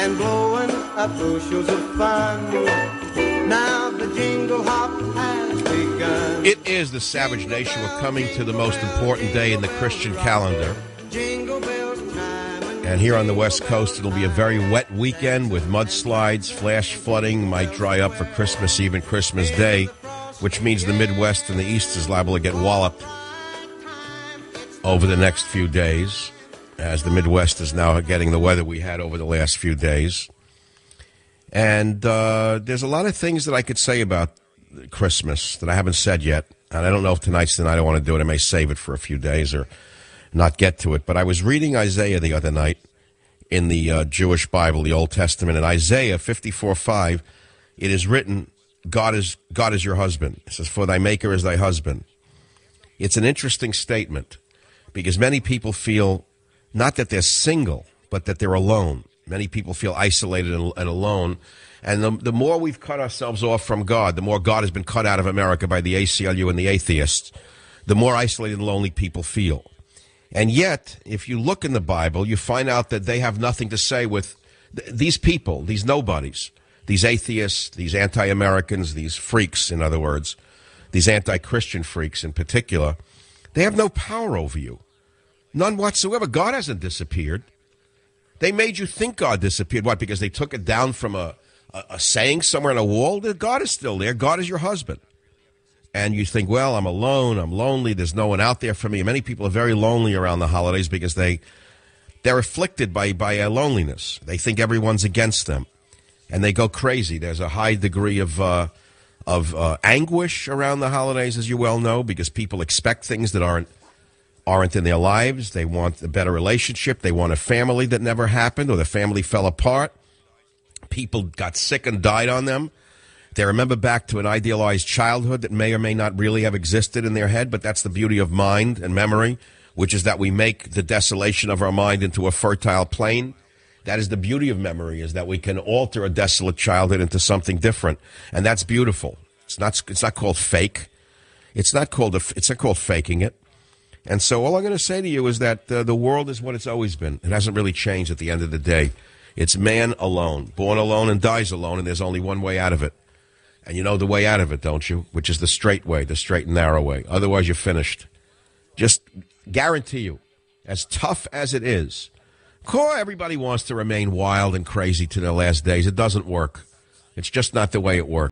and blowing up bushels of fun. Now the jingle hop has begun. It is the Savage Nation. We're coming to the most important day in the Christian calendar. Jingle bells chime And here on the West Coast, it'll be a very wet weekend with mudslides, flash flooding, might dry up for Christmas Eve and Christmas Day, which means the Midwest and the East is liable to get walloped over the next few days, as the Midwest is now getting the weather we had over the last few days. And there's a lot of things that I could say about Christmas that I haven't said yet. And I don't know if tonight's the night I want to do it. I may save it for a few days or not get to it. But I was reading Isaiah the other night in the Jewish Bible, the Old Testament. In Isaiah 54:5, it is written, God is your husband. It says, for thy maker is thy husband. It's an interesting statement because many people feel not that they're single, but that they're alone. Many people feel isolated and alone. And the more we've cut ourselves off from God, the more God has been cut out of America by the ACLU and the atheists, the more isolated and lonely people feel. And yet, if you look in the Bible, you find out that they have nothing to say with these people, these nobodies, these atheists, these anti-Americans, these freaks, in other words, these anti-Christian freaks in particular. They have no power over you. None whatsoever. God hasn't disappeared. They made you think God disappeared. What? Because they took it down from a saying somewhere on a wall? God is still there. God is your husband. And you think, well, I'm alone. I'm lonely. There's no one out there for me. Many people are very lonely around the holidays because they're afflicted by a loneliness. They think everyone's against them. And they go crazy. There's a high degree of anguish around the holidays, as you well know, because people expect things that aren't in their lives. They want a better relationship. They want a family that never happened, or the family fell apart. People got sick and died on them. They remember back to an idealized childhood that may or may not really have existed in their head, but that's the beauty of mind and memory, which is that we make the desolation of our mind into a fertile plain. That is the beauty of memory, is that we can alter a desolate childhood into something different, and that's beautiful. It's not called fake. It's not called faking it. And so all I'm going to say to you is that the world is what it's always been. It hasn't really changed at the end of the day. It's man alone, born alone and dies alone, and there's only one way out of it. And you know the way out of it, don't you? Which is the straight way, the straight and narrow way. Otherwise, you're finished. Just guarantee you, as tough as it is, everybody wants to remain wild and crazy to their last days. It doesn't work. It's just not the way it works.